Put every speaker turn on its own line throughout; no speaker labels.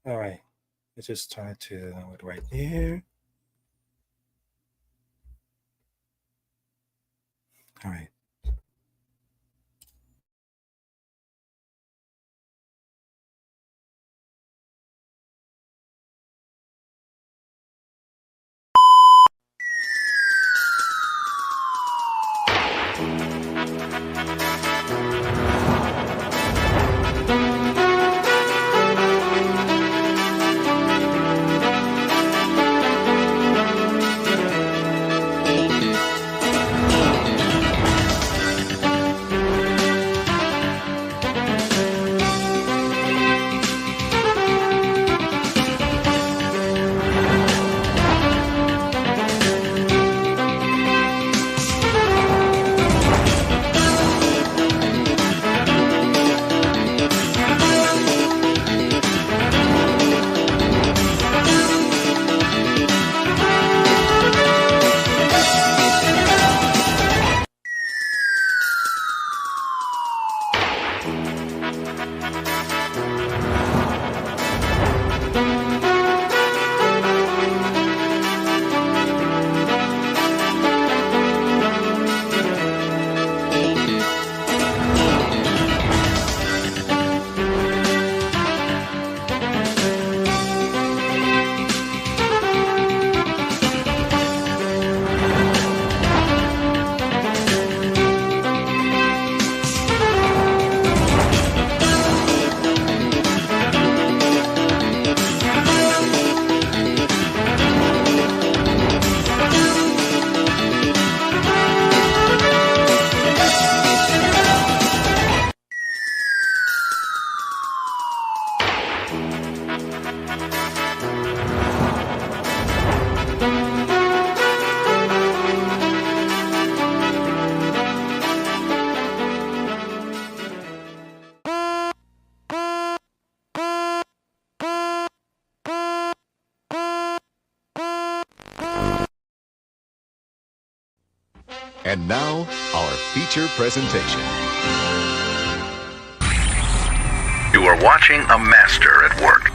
All right. Let's just try to do it right here. All right.
And now, our feature presentation.
You are watching a master at work.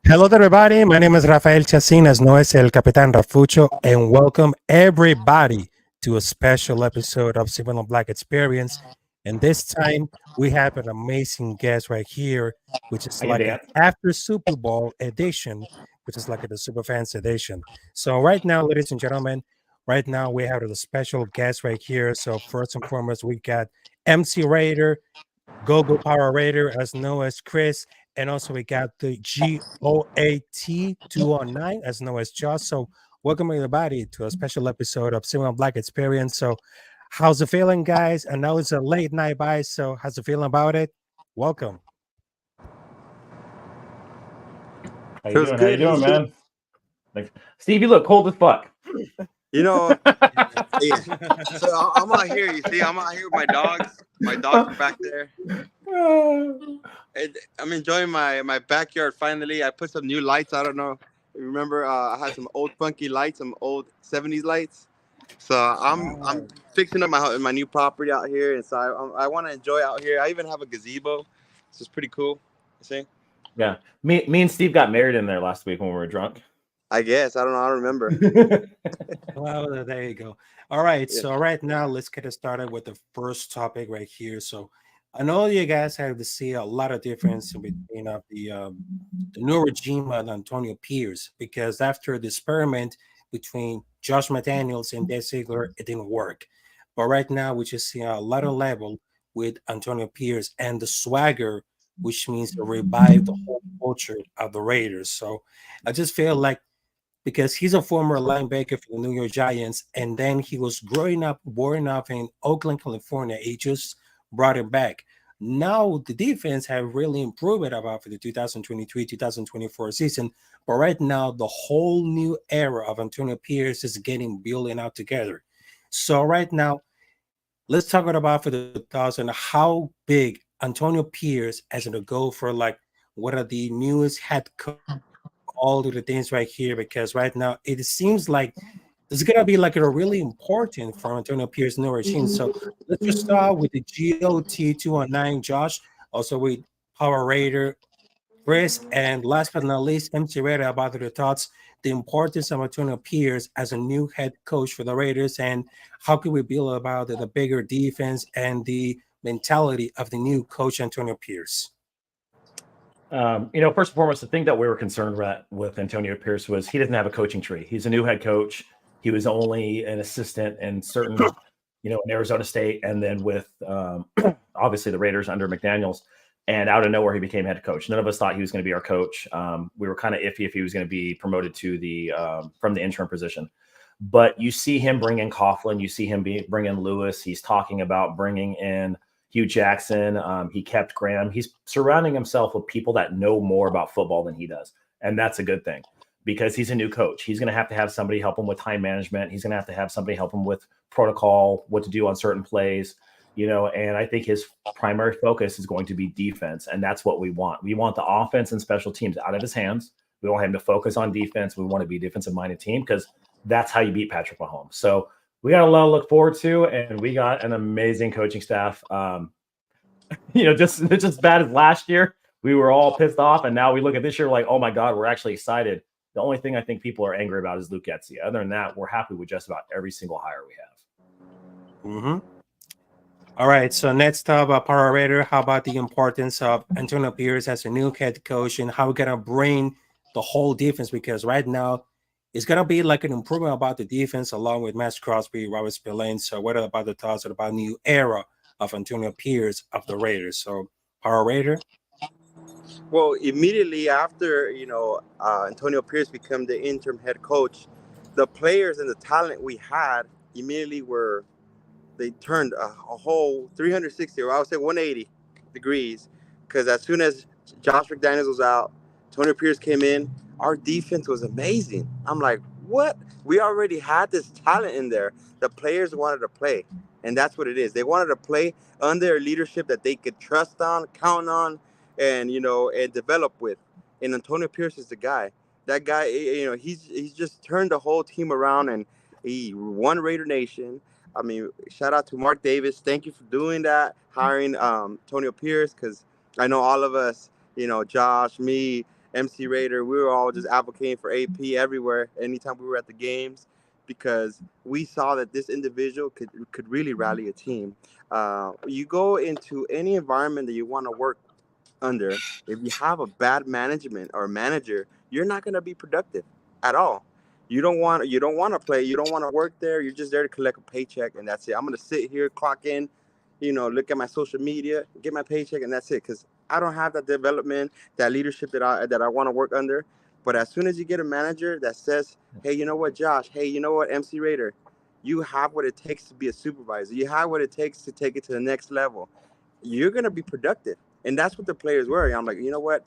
Hello, everybody. My name is Rafael Chacin, as known as El Capitán Rafucho, and welcome everybody to a special episode of Civil and Black Experience. And this time, we have an amazing guest right here, which is like an after Super Bowl edition, which is like the Super Fans edition. So right now, ladies and gentlemen, right now we have a special guest right here. So first and foremost, we got MC Raider, Go Power Raider, as known as Chris, and also we got the GOAT 209, as known as Josh. So welcome everybody to a special episode of Civil and Black Experience. So how's it feeling, guys? I know it's a late night by, so how's it feeling about it? Welcome.
How you doing, man? Like, Steve, you look cold as fuck.
You know, so I'm out here. You see, I'm out here with my dogs. My dogs are back there. And I'm enjoying my backyard. Finally, I put some new lights. I don't know. Remember, I had some old funky lights, some old '70s lights. So I'm fixing up my new property out here, and so I want to enjoy out here. I even have a gazebo. This is pretty cool. You see?
Yeah, me and Steve got married in there last week when we were drunk.
I guess I don't know. I don't remember.
Well, there you go. All right. Yeah. So right now, let's get started with the first topic right here. So I know you guys have to see a lot of difference between the new regime and Antonio Pierce, because after the experiment between Josh McDaniels and Dave Ziegler, it didn't work. But right now, we just see a lot of level with Antonio Pierce and the swagger, which means to revive the whole culture of the Raiders. So I just feel like, because he's a former linebacker for the New York Giants, and then he was born up in Oakland, California. He just brought him back. Now the defense have really improved it about for the 2023-2024 season. But right now, the whole new era of Antonio Pierce is getting building out together. So right now, let's talk about for the 2000 how big Antonio Pierce as a go for, like, what are the newest head coach, all of the things right here, because right now it seems like it's gonna be like a really important for Antonio Pierce new regime. So let's just start with the GOT 209, Josh. Also, we Power Raider, Chris, and last but not least, MC Raider about their thoughts, the importance of Antonio Pierce as a new head coach for the Raiders, and how can we build about the bigger defense and the mentality of the new coach Antonio Pierce.
First and foremost, the thing that we were concerned with Antonio Pierce was he doesn't have a coaching tree. He's a new head coach. He was only an assistant in certain, in Arizona State, and then with obviously the Raiders under McDaniels. And out of nowhere, he became head coach. None of us thought he was going to be our coach. We were kind of iffy if he was going to be promoted to the from the interim position. But you see him bring in Coughlin. You see him bring in Lewis. He's talking about bringing in Hugh Jackson. He kept Graham. He's surrounding himself with people that know more about football than he does. And that's a good thing because he's a new coach. He's going to have somebody help him with time management. He's going to have somebody help him with protocol, what to do on certain plays. And I think his primary focus is going to be defense. And that's what we want. We want the offense and special teams out of his hands. We want him to focus on defense. We want to be a defensive-minded team because that's how you beat Patrick Mahomes. So we got a lot to look forward to, and we got an amazing coaching staff. Just as bad as last year, we were all pissed off, and now we look at this year like, oh my God, we're actually excited. The only thing I think people are angry about is Luke Getsy. Other than that, we're happy with just about every single hire we have.
Mm-hmm. All right, so next up, Power Raider, how about the importance of Antonio Pierce as a new head coach and how we're going to bring the whole defense? Because right now, it's going to be like an improvement about the defense along with Max Crosby, Robert Spillane. So what about the thoughts about new era of Antonio Pierce of the Raiders? So Power Raider?
Well, immediately after, Antonio Pierce became the interim head coach, the players and the talent we had immediately they turned a whole 360, or I would say 180 degrees, because as soon as Josh McDaniels was out, Tony Pierce came in, our defense was amazing. I'm like, what? We already had this talent in there. The players wanted to play, and that's what it is. They wanted to play under a leadership that they could trust on, count on, and and develop with. And Antonio Pierce is the guy. That guy, he's just turned the whole team around, and he won Raider Nation. I mean, shout out to Mark Davis. Thank you for doing that, hiring Antonio Pierce, because I know all of us, Josh, me, MC Raider, we were all just advocating for AP everywhere, anytime we were at the games, because we saw that this individual could really rally a team. You go into any environment that you want to work under, if you have a bad management or manager, you're not going to be productive at all. You don't want to play. You don't want to work there. You're just there to collect a paycheck, and that's it. I'm gonna sit here, clock in, look at my social media, get my paycheck, and that's it. Because I don't have that development, that leadership that I want to work under. But as soon as you get a manager that says, "Hey, you know what, Josh? Hey, you know what, MC Raider? You have what it takes to be a supervisor. You have what it takes to take it to the next level. You're gonna be productive." And that's what the players were. I'm like, you know what?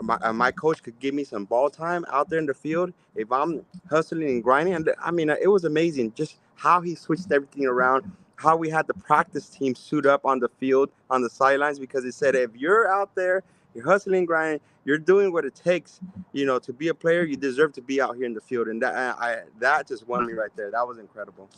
My coach could give me some ball time out there in the field if I'm hustling and grinding. And I mean, it was amazing just how he switched everything around, how we had the practice team suit up on the field, on the sidelines, because he said, if you're out there, you're hustling, grinding, you're doing what it takes, to be a player, you deserve to be out here in the field. And that just won me right there. That was incredible.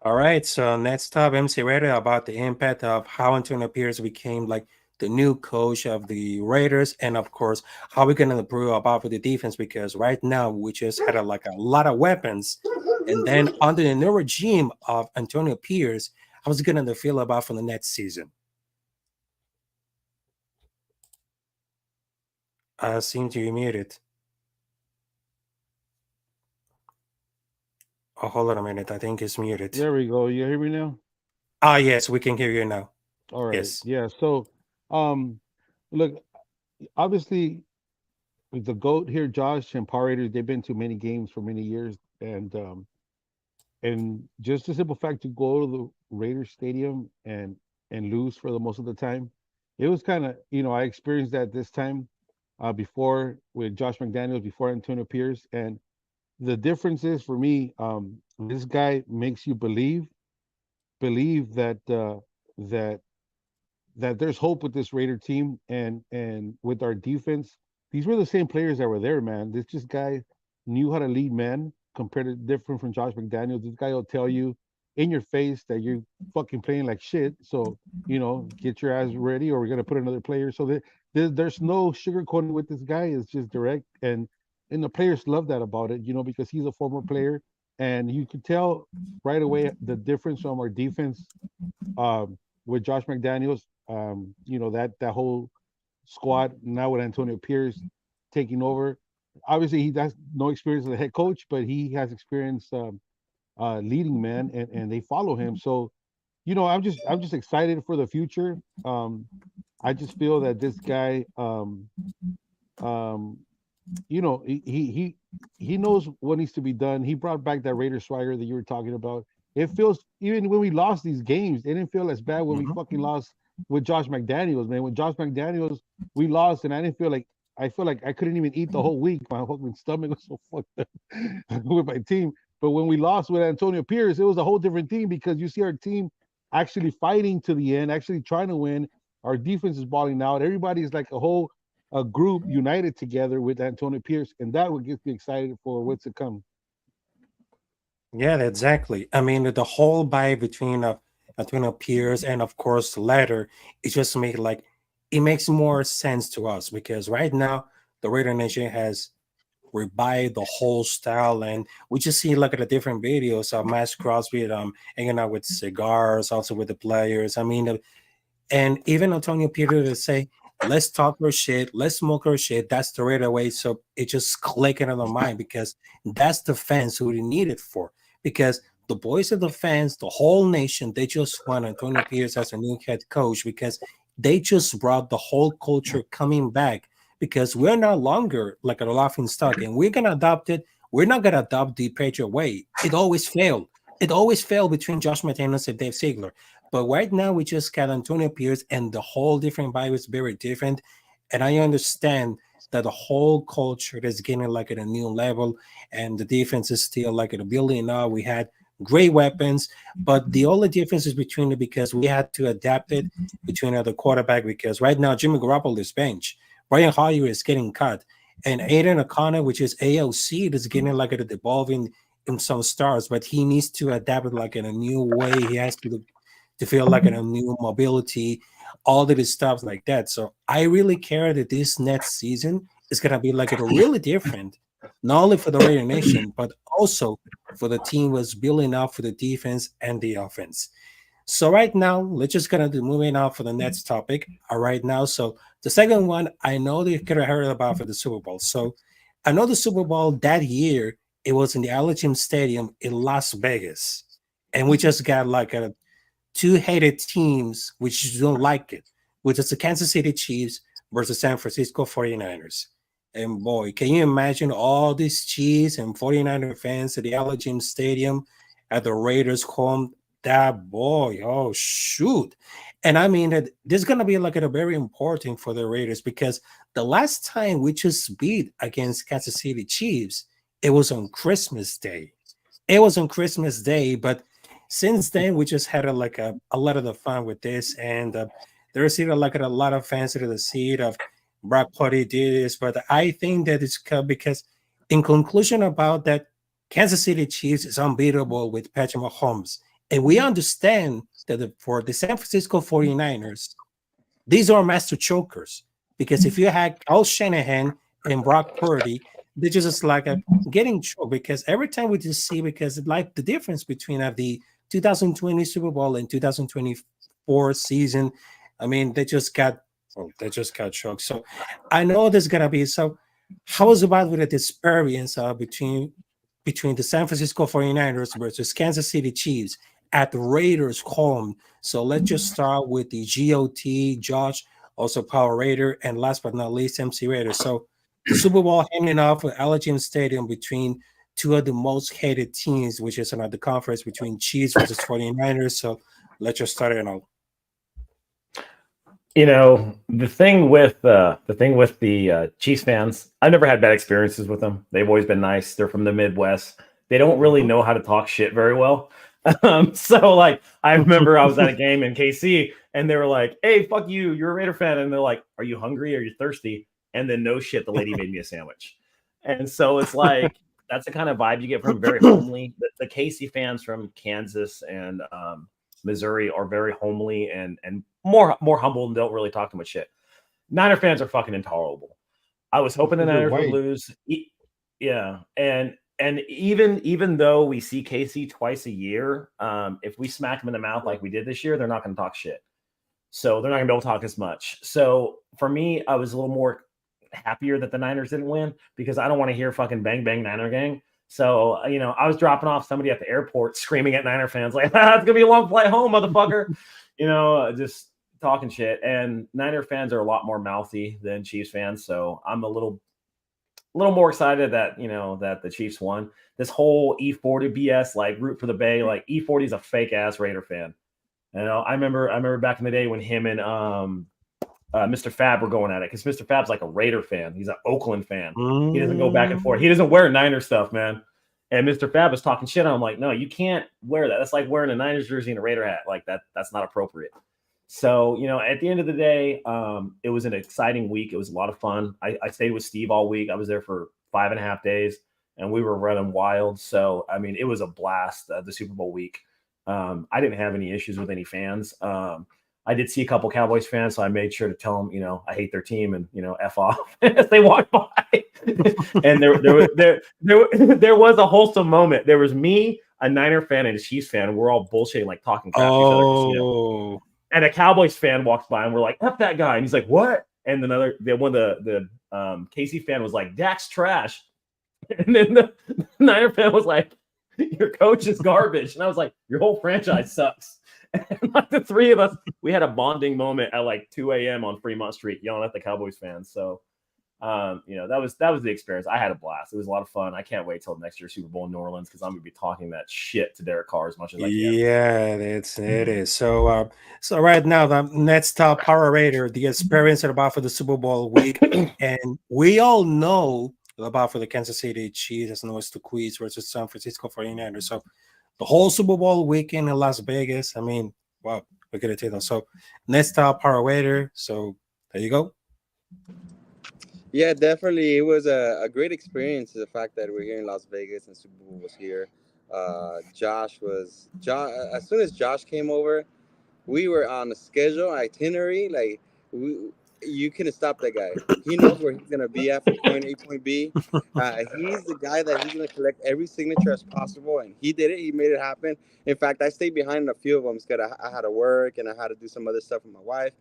All right, so next up, MC Raider, about the impact of how Antonio Pierce became like the new coach of the Raiders, and of course, how we're going to improve about the defense, because right now we just had a lot of weapons, and then under the new regime of Antonio Pierce, how's it going to feel about for the next season? I seem to be muted. Oh, hold on a minute. I think it's muted.
There we go. You hear me now?
Ah, yes, we can hear you now.
All right.
Yes.
Yeah. So, look, obviously, with the GOAT here, Josh and Power Raiders, they've been to many games for many years, and just the simple fact to go to the Raiders Stadium and lose for the most of the time, it was kind of, I experienced that this time, before with Josh McDaniels, before Antonio Pierce, and the difference is for me, this guy makes you believe that that there's hope with this Raider team and with our defense. These were the same players that were there, man. This just guy knew how to lead men compared to different from Josh McDaniels. This guy will tell you in your face that you're fucking playing like shit. So, get your ass ready, or we're gonna put another player. So there's no sugarcoating with this guy. It's just direct, and the players love that about it, because he's a former player, and you could tell right away the difference from our defense with Josh McDaniels. That whole squad now with Antonio Pierce taking over. Obviously, he has no experience as a head coach, but he has experience leading men, and they follow him. So, I'm just excited for the future. I just feel that this guy, um, he knows what needs to be done. He brought back that Raider swagger that you were talking about. It feels, even when we lost these games, it didn't feel as bad when we fucking lost with Josh McDaniels, man. When Josh McDaniels, we lost, and I feel like I couldn't even eat the whole week. My fucking stomach was so fucked up with my team. But when we lost with Antonio Pierce, it was a whole different team, because you see our team actually fighting to the end, actually trying to win. Our defense is balling out. Everybody's like a group united together with Antonio Pierce, and that would get me excited for what's to come.
Yeah, exactly. I mean, the whole vibe between Pierce and of course the latter, it just make like it makes more sense to us because right now the Raider Nation has revived the whole style, and we just see like at the different videos of Max Crosby hanging out with cigars, also with the players. I mean, and even Antonio Peter to say, let's talk our shit, let's smoke our shit. That's the right way. So it just clicking on the mind because that's the fans who we need it for. Because the boys of the fans, the whole nation, they just want Antonio Pierce as a new head coach because they just brought the whole culture coming back. Because we're no longer like a laughing stock, and we're gonna adopt it. We're not gonna adopt the Patriot way. It always failed. It always failed between Josh McDaniels and Dave Ziegler. But right now, we just got Antonio Pierce, and the whole different vibe is very different. And I understand that the whole culture is getting like at a new level, and the defense is still like at a building up. We had great weapons, but the only difference is between it because we had to adapt it between the quarterback. Because right now, Jimmy Garoppolo is bench, Brian Hoyer is getting cut, and Aiden O'Connor, which is AOC, is getting like at a devolving in some stars, but he needs to adapt it like in a new way. He has to feel like a new mobility, all of this stuff like that. So I really care that this next season is gonna be like a really different, not only for the Raider Nation, but also for the team was building up for the defense and the offense. So right now, let's just gonna do moving on for the next topic. All right now, so the second one I know that you could have heard about for the Super Bowl. So I know the Super Bowl that year it was in the Allegiant Stadium in Las Vegas, and we just got like a two hated teams which don't like it, which is the Kansas City Chiefs versus San Francisco 49ers. And boy, can you imagine all these Chiefs and 49er fans at the Allegiant Stadium at the Raiders home? That boy, oh shoot. And I mean that this is gonna be like a very important for the Raiders because the last time we just beat against Kansas City Chiefs, it was on Christmas Day. It was on Christmas Day, but since then we just had a lot of the fun with this, and there's even like a lot of fans to the seat of Brock Purdy did this, but I think that it's because in conclusion about that, Kansas City Chiefs is unbeatable with Patrick Mahomes, and we understand that for the San Francisco 49ers, these are master chokers because if you had Al Shanahan and Brock Purdy, they're just like getting choked because every time we just see because like the difference between the 2020 Super Bowl and 2024 season, I mean they just got choked. So I know there's gonna be so. How was about with the experience between the San Francisco 49ers versus Kansas City Chiefs at the Raiders home? So let's just start with the GOT, Josh, also Power Raider, and last but not least, MC Raider. So the Super Bowl hanging off at Allegiant Stadium between two of the most hated teams, which is another conference between Chiefs versus 49ers. So let's just start it out.
You know, the Chiefs fans, I've never had bad experiences with them. They've always been nice. They're from the Midwest. They don't really know how to talk shit very well. So like I remember I was at a game in KC and they were like, "Hey, fuck you, you're a Raider fan." And they're like, "Are you hungry? Are you thirsty?" And then no shit, the lady made me a sandwich. And so it's like that's the kind of vibe you get from very homely. The KC fans from Kansas and Missouri are very homely and more humble and don't really talk too much shit. Niner fans are fucking intolerable. I was hoping the Niners would lose. Yeah, and even though we see KC twice a year, if we smack them in the mouth like we did this year, they're not going to talk shit. So they're not going to be able to talk as much. So for me, I was a little more happier that the Niners didn't win because I don't want to hear fucking bang bang Niner gang. So I was dropping off somebody at the airport screaming at Niner fans like, it's gonna be a long flight home, motherfucker. Just talking shit. And Niner fans are a lot more mouthy than Chiefs fans, so I'm a little more excited that that the Chiefs won. This whole E40 BS, like root for the Bay, like E40 is a fake ass Raider fan. I remember back in the day when him and Mr. Fab were going at it because Mr. Fab's like a Raider fan. He's an Oakland fan. He doesn't go back and forth. He doesn't wear Niner stuff, man. And Mr. Fab was talking shit. I'm like, no, you can't wear that. That's like wearing a Niners jersey and a Raider hat. Like that's not appropriate. So, at the end of the day, it was an exciting week. It was a lot of fun. I stayed with Steve all week. I was there for 5.5 days, and we were running wild. So, I mean, it was a blast, the Super Bowl week. I didn't have any issues with any fans. I did see a couple Cowboys fans, so I made sure to tell them, I hate their team and, F off as they walked by. And there was a wholesome moment. There was me, a Niner fan, and a Chiefs fan. And we're all bullshitting, like talking crap to each other. And a Cowboys fan walks by and we're like, F that guy. And he's like, what? And the KC fan was like, Dak's trash. And then the Niner fan was like, your coach is garbage. And I was like, your whole franchise sucks. And like the three of us, we had a bonding moment at like 2 a.m. on Fremont Street yelling at the Cowboys fans. So, that was the experience. I had a blast. It was a lot of fun. I can't wait till next year's Super Bowl in New Orleans because I'm going to be talking that shit to Derek Carr as much as I can.
Yeah, it is. So right now, the next top Power Raider, the experience about for the Super Bowl week. And we all know about for the Kansas City Chiefs as known as the Queens versus San Francisco 49ers. So the whole Super Bowl weekend in Las Vegas. I mean, wow, we're going to take them. So next top Power Raider. So there you go.
Yeah, definitely. It was a great experience. The fact that we're here in Las Vegas and Super Bowl was here. Josh. As soon as Josh came over, we were on a schedule, itinerary. Like you couldn't stop that guy. He knows where he's gonna be at from point A, point B. He's the guy that he's gonna collect every signature as possible, and he did it. He made it happen. In fact, I stayed behind a few of them because I had to work and I had to do some other stuff with my wife.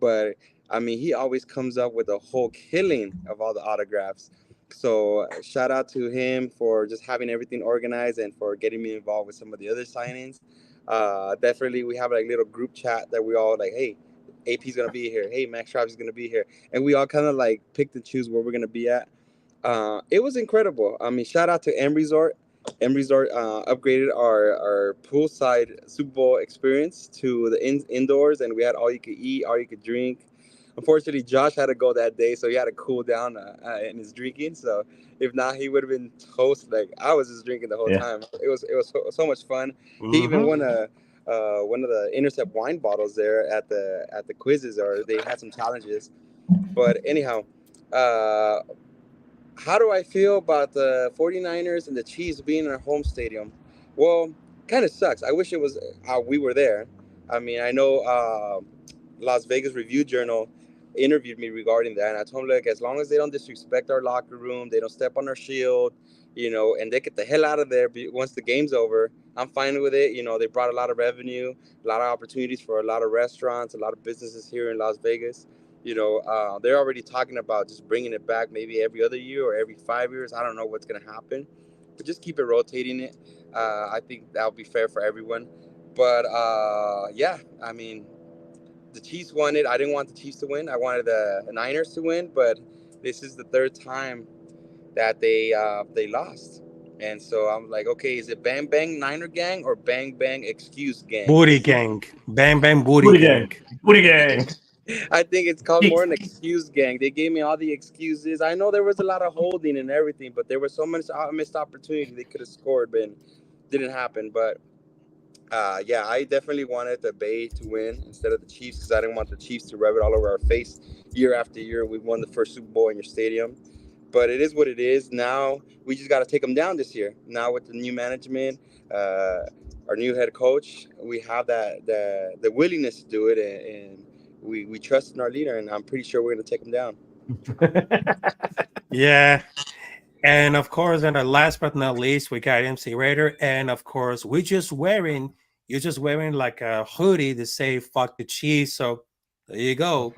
But I mean, he always comes up with a whole killing of all the autographs. So shout out to him for just having everything organized and for getting me involved with some of the other signings. Definitely, we have like little group chat that we all like, hey, AP's going to be here. Hey, Max Travis is going to be here. And we all kind of like pick and choose where we're going to be at. It was incredible. I mean, shout out to M Resort. M Resort upgraded our poolside Super Bowl experience to the indoors, and we had all you could eat, all you could drink. Unfortunately, Josh had to go that day, so he had to cool down in his drinking. So if not, he would have been toast. Like I was just drinking the whole time. It was so much fun. Mm-hmm. He even won one of the Intercept wine bottles there at the quizzes, or they had some challenges. But anyhow, how do I feel about the 49ers and the Chiefs being in our home stadium? Well, kind of sucks. I wish it was we were there. I mean, I know Las Vegas Review-Journal interviewed me regarding that, and I told him, like, as long as they don't disrespect our locker room, they don't step on our shield, and they get the hell out of there once the game's over, I'm fine with it. They brought a lot of revenue, a lot of opportunities for a lot of restaurants, a lot of businesses here in Las Vegas. They're already talking about just bringing it back maybe every other year or every 5 years. I don't know what's going to happen, but just keep it rotating it. I think that'll be fair for everyone. But yeah, I mean, the Chiefs won it. I didn't want the Chiefs to win. I wanted the Niners to win, but this is the third time that they lost. And so I'm like, okay, is it Bang Bang Niner Gang or Bang Bang Excuse Gang?
Booty Gang. Bang Bang Booty Gang.
Booty Gang.
I think it's called more an excuse gang. They gave me all the excuses. I know there was a lot of holding and everything, but there was so much missed opportunity. They could have scored, but didn't happen. But yeah, I definitely wanted the Bay to win instead of the Chiefs because I didn't want the Chiefs to rub it all over our face year after year. We won the first Super Bowl in your stadium. but it is what it is. Now we just got to take them down this year. Now with the new management, our new head coach, we have the willingness to do it, and we trust in our leader, and I'm pretty sure we're going to take them down.
Yeah. And of course, and last but not least, we got MC Raider. And of course, you're just wearing like a hoodie to say fuck the Chiefs. So there you go.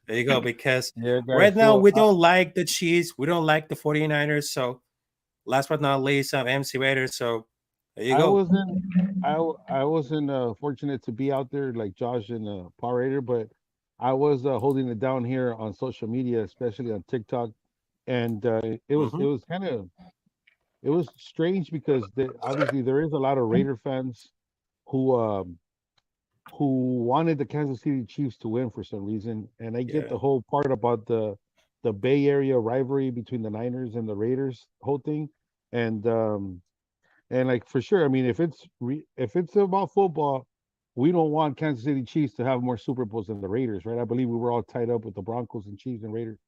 There you go. Because
Yeah, guys,
right now
so
we don't like the Chiefs. We don't like the 49ers. So last but not least, I'm MC Raider. So there you go.
I wasn't fortunate to be out there like Josh and Power Raider, but I was holding it down here on social media, especially on TikTok, and it was
Mhm.
it was strange because obviously there is a lot of Raider fans who wanted the Kansas City Chiefs to win for some reason, and I get
Yeah.
the whole part about the Bay Area rivalry between the Niners and the Raiders, whole thing, and like for sure, I mean, if it's about football, we don't want Kansas City Chiefs to have more Super Bowls than the Raiders, right? I believe we were all tied up with the Broncos and Chiefs and Raiders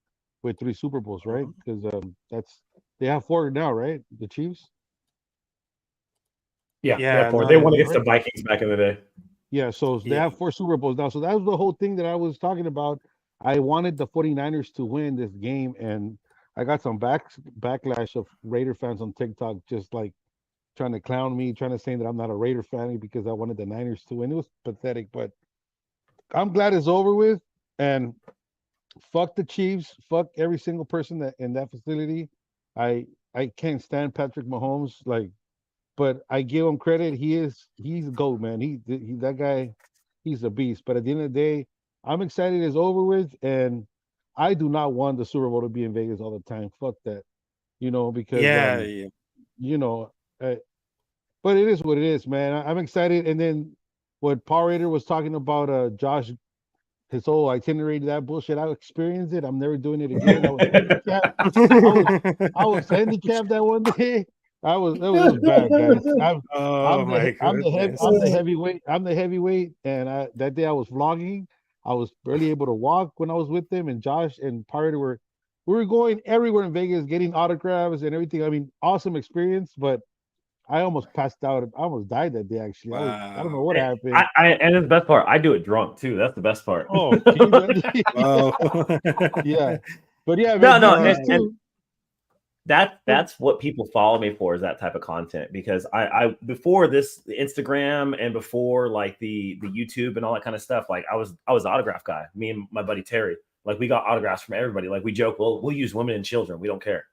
with 3 Super Bowls, right?
Mhm.
Because that's they have 4 now, right? The Chiefs.
Yeah,
Yeah.
therefore
No,
they
no,
won
no.
against the Vikings back in the day.
Yeah, so they
Yeah.
have 4 Super Bowls now. So that was the whole thing that I was talking about. I wanted the 49ers to win this game, and I got some backlash of Raider fans on TikTok, just like trying to clown me, trying to say that I'm not a Raider fan because I wanted the Niners to win. It was pathetic, but I'm glad it's over with. And fuck the Chiefs, fuck every single person that in that facility. I can't stand Patrick Mahomes, like, but I give him credit. He's a goat, man. He that guy, he's a beast. But at the end of the day, I'm excited it's over with, and I do not want the Super Bowl to be in Vegas all the time. Fuck that, because
Yeah. Yeah.
you know, uh, but it is what it is, man. I'm excited. And then what Power Raider was talking about, Josh, his whole itinerary, that bullshit. I experienced it. I'm never doing it again. I was handicapped. I was I was handicapped that one day. It was bad, guys.
Oh my goodness.
I'm the heavyweight. I'm the heavyweight. And that day I was vlogging. I was barely able to walk when I was with them. And Josh and Pirate we were going everywhere in Vegas, getting autographs and everything. I mean, awesome experience. But I almost passed out. I almost died that day. Actually, I don't know
Wow.
what
And
happened.
and the best part, I do it drunk too. That's the best part.
Oh, geez,
Oh.
yeah. But yeah,
No,
man,
no,
these
and
two.
that's what people follow me for, is that type of content, because I before this the Instagram and before like the YouTube and all that kind of stuff, like I was autograph guy. Me and my buddy Terry, like we got autographs from everybody. Like we joke, we'll use women and children, we don't care.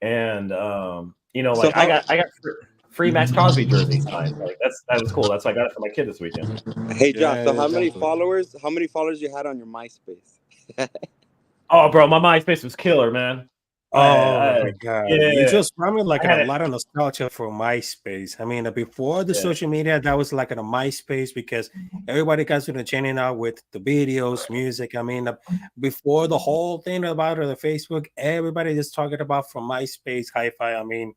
And
So
like I got free Max Crosby jersey signed. Like that was cool. That's why I got it for my kid this weekend.
hey Josh,
Yeah,
so how many
exactly.
followers? How many followers you had on your MySpace?
Oh, bro, my MySpace was killer, man.
Oh
I
my God. You
yeah,
just brought me like
I
a
had it.
lot of nostalgia for MySpace. I mean, before the
Yeah.
social media, that was like in a MySpace because everybody got to the channel out with the videos, music. I mean, before the whole thing about the Facebook, everybody just talking about from MySpace, hi-fi. I mean,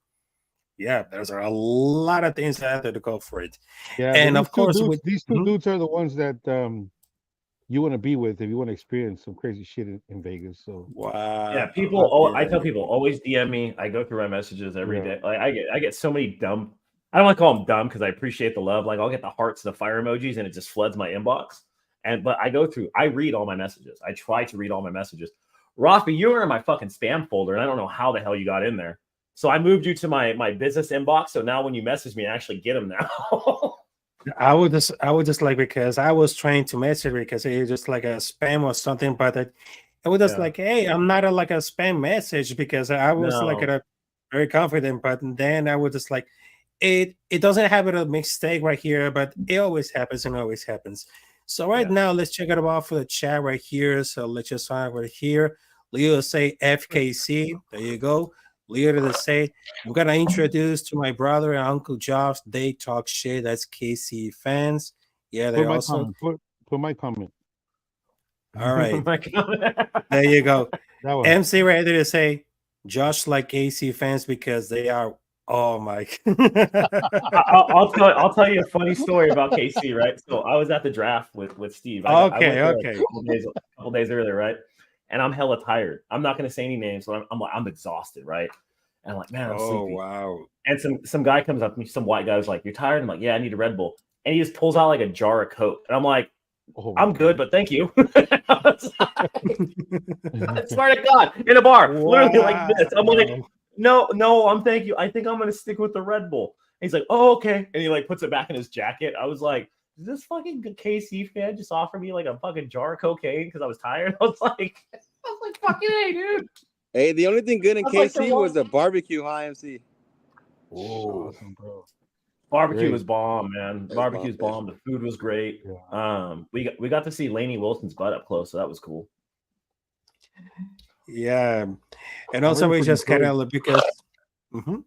yeah, there's a lot of things out there to go for it.
Yeah, but
And of course, with
these two
Mhm.
dudes are the ones that you want to be with if you want to experience some crazy shit in Vegas. So
Yeah,
Wow.
I
Yeah.
tell people always DM me. I go through my messages every
yeah,
day. Like I get so many dumb. I don't want to call them dumb because I appreciate the love. Like I'll get the hearts, the fire emojis, and it just floods my inbox. But I read all my messages. I try to read all my messages. Rafi, you were in my fucking spam folder, and I don't know how the hell you got in there. So I moved you to my business inbox. So now when you message me, I actually get them now.
I would just like because I was trying to message because it was just like a spam or something, but I was just
Yeah.
like, hey, I'm not like a spam message because I was like
No.
very confident, but then I was just like, it doesn't have a mistake right here, but it always happens and always happens. So right
Yeah.
now, let's check it out for the chat right here. So let's just find right here. Leo say FKC. There you go. Leo to say, I'm gonna introduce to my brother and Uncle Josh. They talk shit. That's KC fans. Yeah, they
put my
also
comment. Put my comment.
all right.
My God.
There you go.
That one.
MC ready to say Josh like KC fans because they are. Oh my.
I'll tell you a funny story about KC. Right, so I was at the draft with Steve. I went
Okay,
there like
okay.
a couple days earlier, right? and I'm hella tired. I'm not gonna say any names, but I'm exhausted, right? And I'm like, man, I'm
Oh
sleepy.
wow.
And some guy comes up to me, some white guy was like, "You're tired?" I'm like, "Yeah, I need a Red Bull." And he just pulls out like a jar of Coke, and I'm like,
Oh my
"I'm good,
God.
but thank you." I was like, I swear to God, in a bar, literally like this. I'm like, no, I'm thank you. I think I'm gonna stick with the Red Bull. And he's like, "Oh, okay," and he like puts it back in his jacket. I was like, "Did this fucking KC fan just offer me like a fucking jar of cocaine because I was tired?" I was like, "Fucking hey, dude."
Hey, the only thing good in
I was like,
KC was the barbecue, huh, MC?
Awesome, bro.
Barbecue
Great.
was bomb, man.
That's
Barbecue's
bomb.
bomb. The food was great.
Yeah.
We got to see Lainey Wilson's butt up close, so that was cool.
Yeah, and
I'm
also
ready
we
for
just kind
Detroit.
of because. Mhm.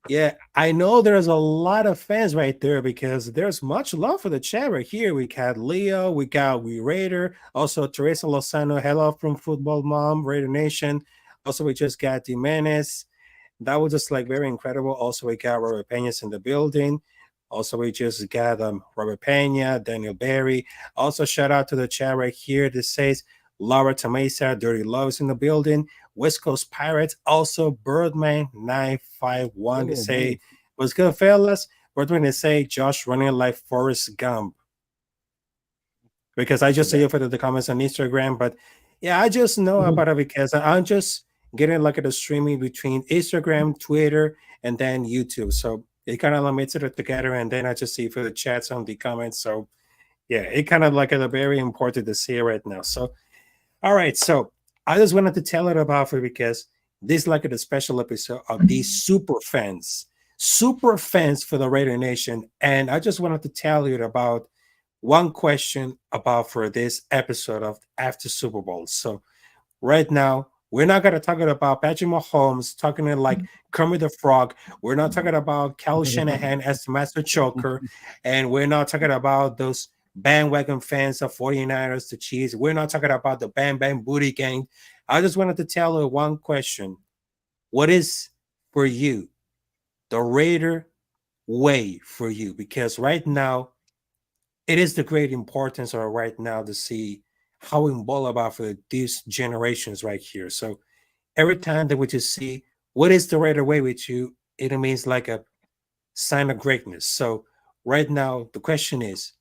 Yeah, I know there's a lot of fans right there because there's much love for the chat right here. We got Leo, we Raider, also Teresa Lozano, hello from Football Mom, Raider Nation. Also, we just got Jimenez. That was just like very incredible. Also, we got Robert Pena's in the building. Also, we just got Robert Pena, Daniel Berry. Also, shout out to the chat right here that says Laura Tamesa, Dirty Loves in the building. West Coast Pirates, also Birdman 951 to
Oh,
say,
nice.
what's good, fellas? Birdman to say, Josh running like Forrest Gump. Because I just see it for the comments on Instagram, but yeah, I just know about it because I'm just getting like the streaming between Instagram, Twitter, and then YouTube. So it kind of limits it together, and then I just see for the chats on the comments. So yeah, it kind of like a very important to see right now. So all right, so I just wanted to tell it about it because this is like a special episode of these super fans for the Raider Nation, and I just wanted to tell you about one question about for this episode of After Super Bowl. So right now, we're not going to talk about Patrick Mahomes talking like Kermit the Frog. We're not talking about Cal Shanahan as the master choker. And we're not talking about those bandwagon fans of 49ers, the Chiefs. We're not talking about the Bam Bam Booty Gang. I just wanted to tell you one question. What is for you the Raider way for you? Because right now, it is the great importance of right now to see how involved about for these generations right here. So every time that we just see what is the right way with you, it means like a sign of greatness. So right now, the question is,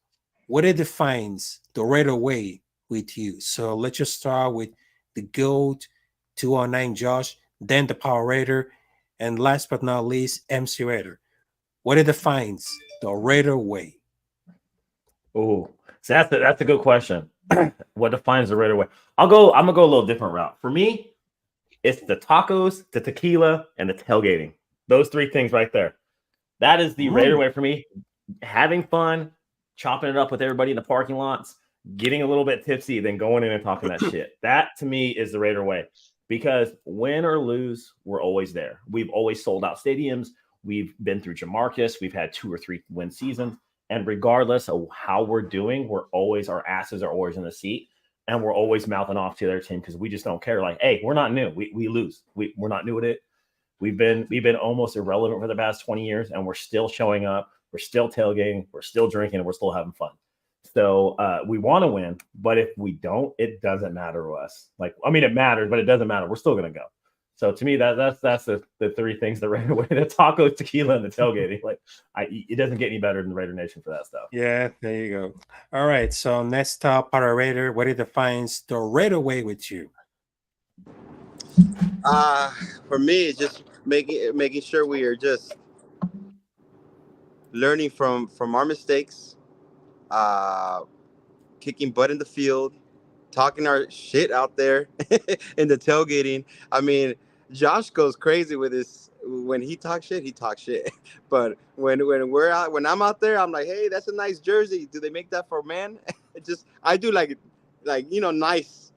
what it defines the right way with you? So let's just start with the GOAT 209 Josh, then the Power Raider, and last but not least, MC Raider. What it defines the Raider way?
Oh, so that's a good question. What defines the Raider way? I'm gonna go a little different route. For me, it's the tacos, the tequila, and the tailgating. Those three things right there. That is the Raider way for me. Having fun, chopping it up with everybody in the parking lots, getting a little bit tipsy, then going in and talking that shit. That to me is the Raider way. Because win or lose, we're always there. We've always sold out stadiums. We've been through Jamarcus. We've had 2 or 3 win seasons. And regardless of how we're doing, our asses are always in the seat. And we're always mouthing off to their team because we just don't care. Like, hey, we're not new. We lose. We're not new at it. We've been almost irrelevant for the past 20 years, and we're still showing up. We're still tailgating. We're still drinking, and we're still having fun. So we want to win, but if we don't, it doesn't matter to us. Like, I mean, it matters, but it doesn't matter. We're still gonna go. So to me, that's the 3 things that ran away: the tacos, tequila, and the tailgating. Like, it doesn't get any better than the Raider Nation for that stuff.
Yeah, there you go. All right, so next up, Para Raider, what it defines the Raider way with you?
For me, it's just making sure we are just learning from our mistakes, kicking butt in the field, talking our shit out there in the tailgating. I mean, Josh goes crazy with this. When he talks shit, he talks shit. But when I'm out there, I'm like, hey, that's a nice jersey. Do they make that for men? I do like nice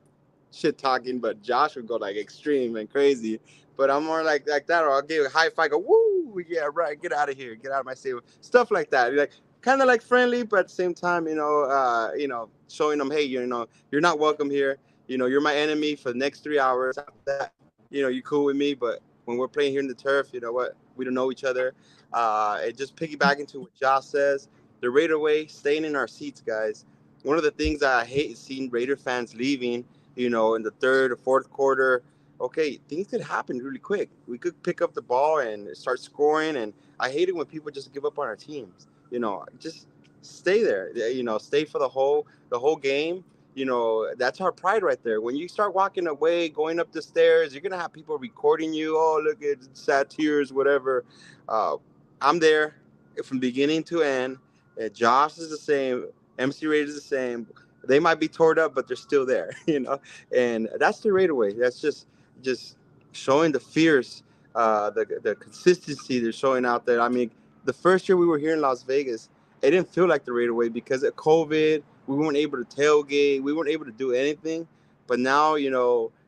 shit talking, but Josh would go like extreme and crazy. But I'm more like that, or I'll give a high five, go, woo, yeah, right, get out of here, get out of my stable, stuff like that. Like kind of like friendly, but at the same time, showing them, hey, you're not welcome here. You're my enemy for the next 3 hours. After that, you cool with me, but when we're playing here in the turf, you know what? We don't know each other. It just piggybacking to what Josh says, the Raider way, staying in our seats, guys. One of the things I hate is seeing Raider fans leaving in the third or fourth quarter, okay, things could happen really quick. We could pick up the ball and start scoring. And I hate it when people just give up on our teams. Just stay there. Stay for the whole game. That's our pride right there. When you start walking away, going up the stairs, you're gonna have people recording you. Oh, look at sad tears, whatever. Uh, I'm there from beginning to end. Josh is the same. MC Raider is the same. They might be torn up, but they're still there. And that's the Raider way. That's just showing the fierce, the consistency they're showing out there. I mean, the first year we were here in Las Vegas, it didn't feel like the Raider way because of COVID. We weren't able to tailgate. We weren't able to do anything. But now,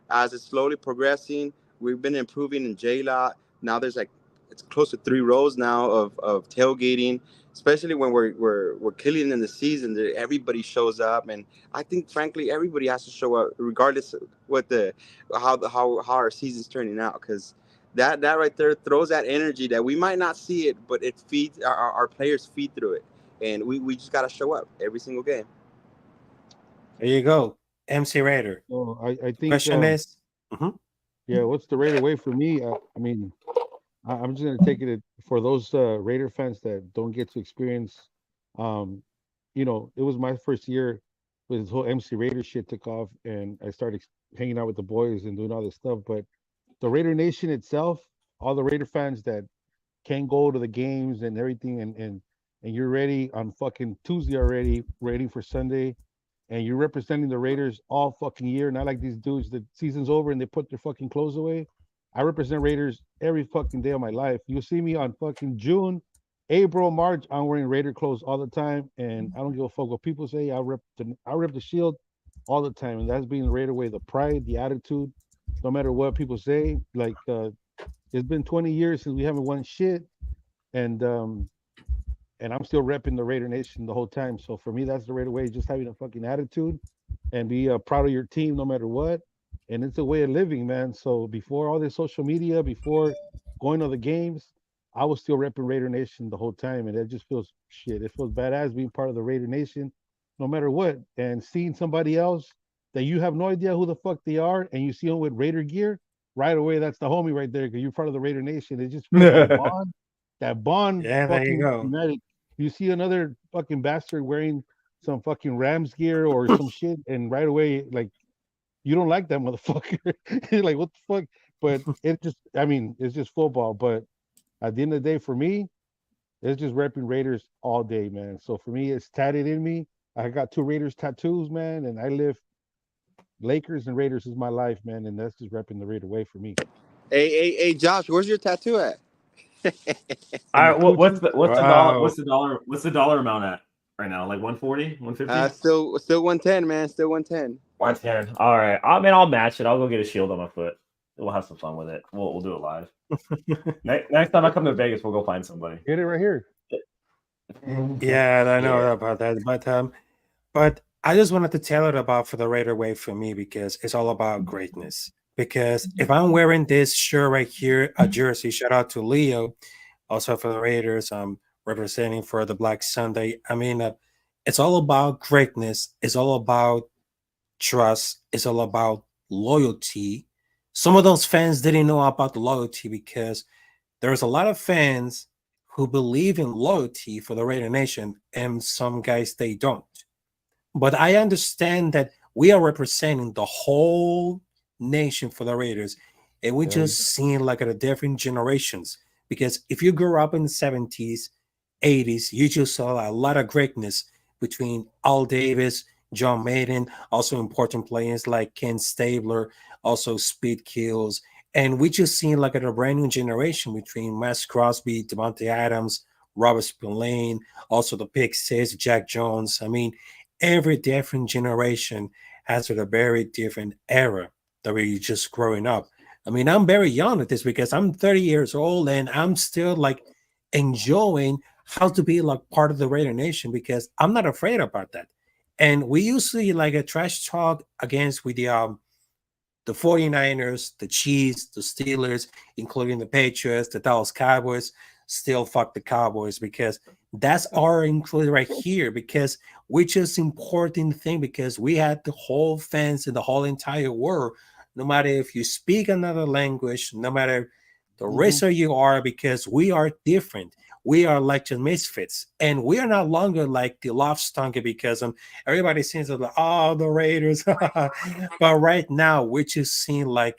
as it's slowly progressing, we've been improving in J-Lot. Now there's like it's close to 3 rows now of tailgating, especially when we're killing in the season. Everybody shows up, and I think frankly everybody has to show up regardless of how our season's turning out, because that right there throws that energy that we might not see it, but it feeds our players feed through it, and we just got to show up every single game.
There you go, MC Raider.
So I think
Question is,
yeah, what's the Raider way for me? I mean, I'm just gonna take it for those Raider fans that don't get to experience. It was my first year when this whole MC Raider shit took off, and I started hanging out with the boys and doing all this stuff. But the Raider Nation itself, all the Raider fans that can't go to the games and everything, and you're ready on fucking Tuesday already, ready for Sunday, and you're representing the Raiders all fucking year, not like these dudes. The season's over and they put their fucking clothes away. I represent Raiders every fucking day of my life. You'll see me on fucking June, April, March. I'm wearing Raider clothes all the time, and I don't give a fuck what people say. I rep the shield all the time, and that's being the Raider way. The pride, the attitude, no matter what people say. Like it's been 20 years since we haven't won shit, and I'm still repping the Raider Nation the whole time. So for me, that's the Raider way, just having a fucking attitude and be proud of your team no matter what. And it's a way of living, man. So before all this social media, before going to the games, I was still repping Raider Nation the whole time. And it just feels shit. It feels badass being part of the Raider Nation no matter what. And seeing somebody else that you have no idea who the fuck they are and you see them with Raider gear, right away, that's the homie right there because you're part of the Raider Nation. It just feels that bond
yeah, there you
fucking
go.
united. You see another fucking bastard wearing some fucking Rams gear or some shit, and right away, like, you don't like that motherfucker. You're like, what the fuck? But it's just football. But at the end of the day, for me, it's just repping Raiders all day, man. So for me, it's tatted in me. I got 2 Raiders tattoos, man, and I live Lakers and Raiders is my life, man, and that's just repping the Raider way for me.
Hey, Josh, where's your tattoo at?
All right, what's the dollar?
Wow.
What's the dollar amount at right now? Like 140, 150?
Still 110, man. Still 110.
110. All right. I'll match it. I'll go get a shield on my foot. We'll have some fun with it. We'll do it live. Next time I come to Vegas, we'll go find somebody.
Get it right here.
Yeah, I know about that. But I just wanted to tell it about for the Raider way for me because it's all about greatness. Because if I'm wearing this shirt right here, a jersey, shout out to Leo, also for the Raiders, I'm representing for the Black Sunday. I mean, it's all about greatness. It's all about trust. It's all about loyalty. Some of those fans didn't know about the loyalty because there's a lot of fans who believe in loyalty for the Raider Nation, and some guys they don't. But I understand that we are representing the whole nation for the Raiders, and we just seeing like at the different generations. Because if you grew up in the 70s, 80s, you just saw a lot of greatness between Al Davis, John Maiden, also important players like Ken Stabler, also Speed Kills. And we just seen like a brand new generation between Max Crosby, Devontae Adams, Robert Spillane, also the Pick Six, Jack Jones. I mean, every different generation has a very different era that we're just growing up. I mean, I'm very young at this because I'm 30 years old and I'm still like enjoying how to be like part of the Raider Nation because I'm not afraid about that. And we usually like a trash talk against with the 49ers, the Chiefs, the Steelers, including the Patriots, the Dallas Cowboys, still fuck the Cowboys because That's our include right here because which is important thing because we had the whole fans in the whole entire world. No matter if you speak another language, no matter the
Mhm.
racer you are, because we are different. We are like the misfits, and we are not longer like the love stonker because everybody seems like oh the Raiders, but right now we're just seeing like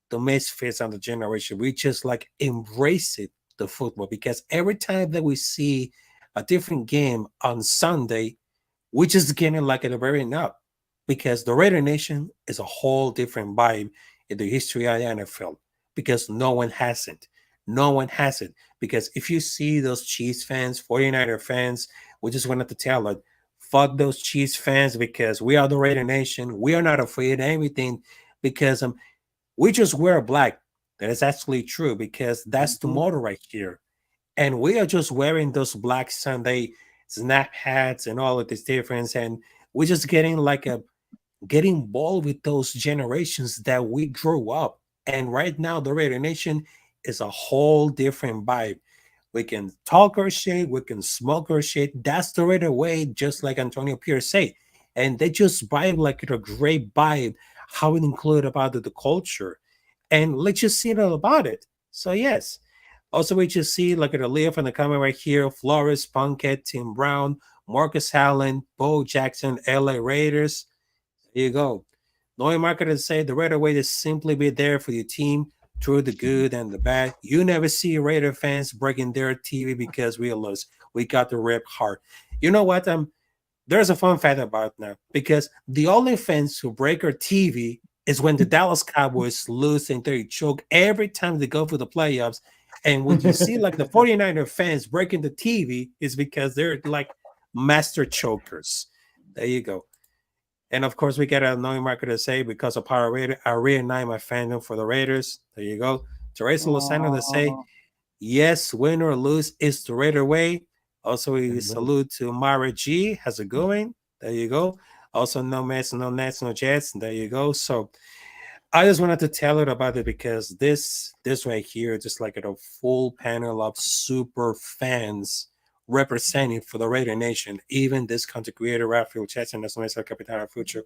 the misfits on the generation. We just like embrace it, the football, because every time that we see a different game on Sunday, we just getting like at the very up because the Raider Nation is a whole different vibe in the history of the NFL because no one has it. No one has it. Because if you see those Chiefs fans, 49er fans, we just wanted to tell it, fuck those Chiefs fans because we are the Raider Nation. We are not afraid of anything because we just wear black. That is actually true because that's the
Mhm.
motto right here. And we are just wearing those black Sunday snap hats and all of this difference. And we're just getting like a getting involved with those generations that we grew up. And right now, the Raider Nation is a whole different vibe. We can talk our shit, we can smoke our shit. That's the Raider way, just like Antonio Pierce said. And they just vibe like a great vibe, how it include about the culture. And let's just see it all about it. So yes. Also, we just see like a Leah from the comment right here, Flores, Punkett, Tim Brown, Marcus Allen, Bo Jackson, LA Raiders. There you go. Knowing marketers say the Raider way is simply be there for your team through the good and the bad. You never see Raider fans breaking their TV because we lose. We got the rip hard. You know what? There's a fun fact about now because the only fans who break our TV is when the Dallas Cowboys lose and they choke every time they go for the playoffs. And when you see like the 49er fans breaking the TV is because they're like master chokers. There you go. And of course, we get an annoying marker to say because of Power Raider, I reignite my fandom for the Raiders. There you go. Teresa Lozano to say,
Oh,
yes, win or lose is the Raider way. Also, we
and wait.
salute to Mara G. How's it going? There you go. Also, no Mets, no Nets, no Jets. There you go. So I just wanted to tell it about it because this right here, just like a full panel of super fans representing for the Raider Nation. Even this content creator, Rafael Chetson, as well as Capitán Rafucho,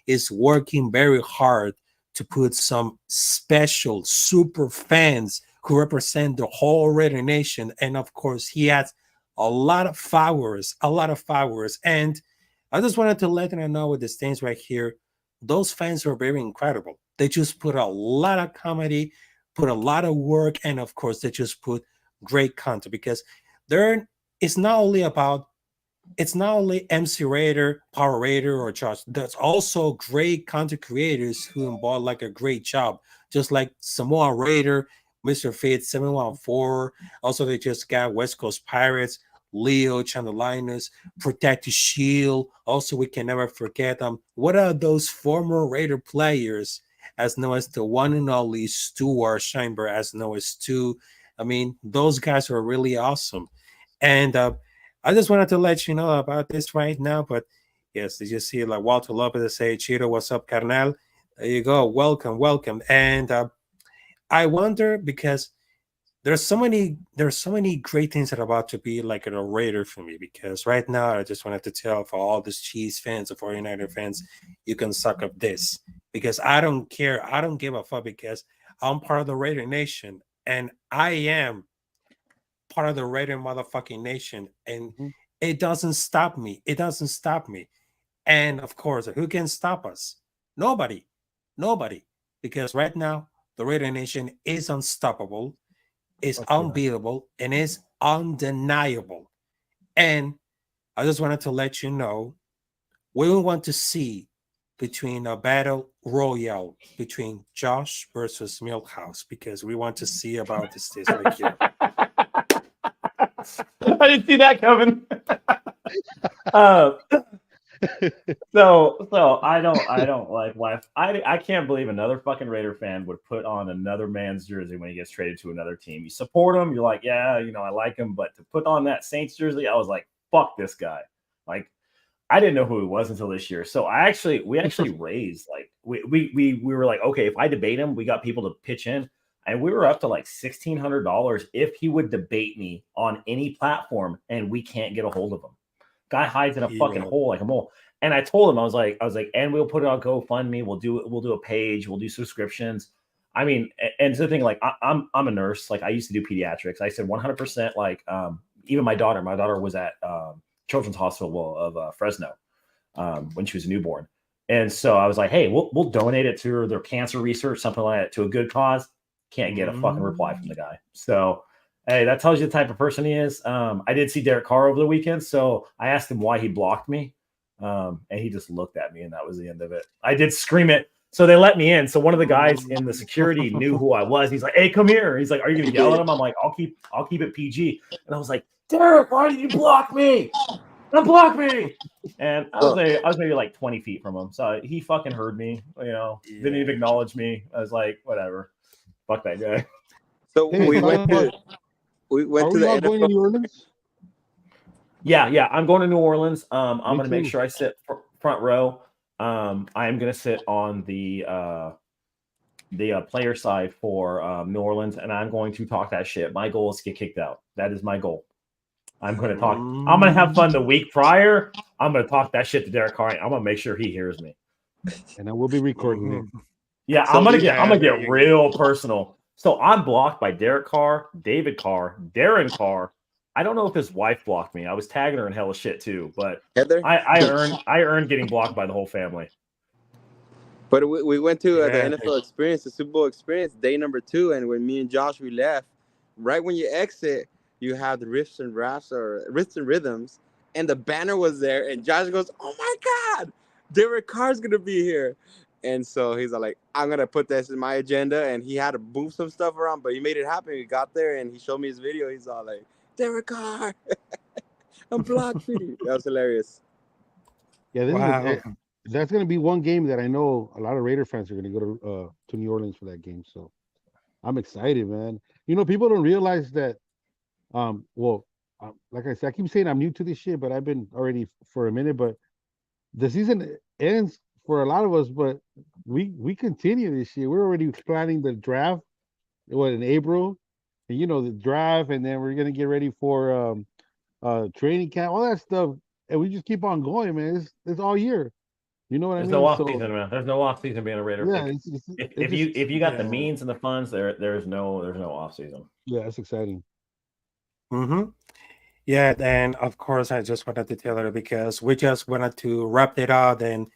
is working very hard to put some special super fans who represent the whole Raider Nation. And of course, he has a lot of followers, a lot of followers. And I just wanted to let them know with these things right here. Those fans are very incredible. They just put a lot of comedy, put a lot of work, and of course, they just put great content because there it's not only about it's not only MC Raider, Power Raider, or Josh. There's also great content creators who involve like a great job, just like Samoa Raider, Mr. Fit, 714. Also, they just got West Coast Pirates, Leo, Chandelinus, Protect the Shield. Also, we can never forget them. What are those former Raider players, as known as the one and only Stuart Scheinberg, as known as Stu? I mean, those guys are really awesome. And I just wanted to let you know about this right now. But yes, did you see like Walter Lopez say, Chiro, what's up, carnal? There you go. Welcome, welcome. And I wonder because there's so many great things that are about to be like a Raider for me because right now I just wanted to tell for all these Chiefs fans or 49er fans, you can suck up this because I don't care. I don't give a fuck because I'm part of the Raider Nation and I am part of the Raider motherfucking nation, and
Mhm.
it doesn't stop me. It doesn't stop me. And of course, who can stop us? Nobody. Nobody. Because right now, the Raider Nation is unstoppable, is
Fuck yeah.
unbeatable, and is undeniable. And I just wanted to let you know we want to see between a battle royale between Josh versus Milkhouse because we want to see about this right here.
I didn't see that coming. uh, so I don't like life. I can't believe another fucking Raider fan would put on another man's jersey when he gets traded to another team. You support him, you're like, yeah, I like him, but to put on that Saints jersey, I was like, fuck this guy. Like, I didn't know who he was until this year. So we actually raised like we were like, okay, if I debate him, we got people to pitch in. and we were up to like $1,600 if he would debate me on any platform, and we can't get a hold of him. Guy hides in a fucking hole like a mole. And I told him, I was like, and we'll put it on GoFundMe. We'll do a page. We'll do subscriptions. I mean, and it's the thing, like I'm a nurse. Like I used to do pediatrics. I said 100%. Like even my daughter was at Children's Hospital of Fresno when she was a newborn. And so I was like, hey, we'll donate it to their cancer research, something like that, to a good cause. Can't get a fucking reply from the guy. So hey, that tells you the type of person he is. I did see Derek Carr over the weekend, so I asked him why he blocked me. And he just looked at me, and that was the end of it. I did scream it. So they let me in. So one of the guys in the security knew who I was. He's like, hey, come here. He's like, are you going to yell at him? I'm like, I'll keep it PG. And I was like, Derek, why did you block me? Don't block me. And I was maybe like 20 feet from him. So he fucking heard me, didn't even acknowledge me. I was like, whatever. Fuck that guy.
So
Hey,
we went to the
NFL. Going to New Orleans?
Yeah. I'm going to New Orleans. I'm going to make sure I sit front row. I am going to sit on the player side for New Orleans, and I'm going to talk that shit. My goal is to get kicked out. That is my goal. I'm going to talk. I'm going to have fun the week prior. I'm going to talk that shit to Derek Carr. I'm going to make sure he hears me.
And I will be recording it.
Yeah, so I'm going to get real personal. So I'm blocked by Derek Carr, David Carr, Darren Carr. I don't know if his wife blocked me. I was tagging her in hella shit too, but
Heather?
I earned getting blocked by the whole family.
But we went to the NFL experience, the Super Bowl experience, day number 2, and when me and Josh we left, right when you exit, you have the riffs and rhythms, and the banner was there, and Josh goes, "Oh my God, Derek Carr's gonna be here." And so he's like, I'm going to put this in my agenda. And he had to move some stuff around, but he made it happen. He got there and he showed me his video. He's all like, Derek Carr, I'm blocked me. That was hilarious.
Yeah, that's going to be one game that I know a lot of Raider fans are going to go to New Orleans for that game. So I'm excited, man. People don't realize that, like I said, I keep saying I'm new to this shit, but I've been already for a minute. But the season ends for a lot of us, but we continue this year. We're already planning the draft. In April, and the draft, and then we're gonna get ready for training camp, all that stuff, and we just keep on going, man. It's all year. You know what I mean?
There's no off season, man. There's no off season being a Raider.
Yeah,
if you got the means and the funds, there's no off season.
Yeah, it's exciting.
Yeah, and of course, I just wanted to tell her because we just wanted to wrap it out. And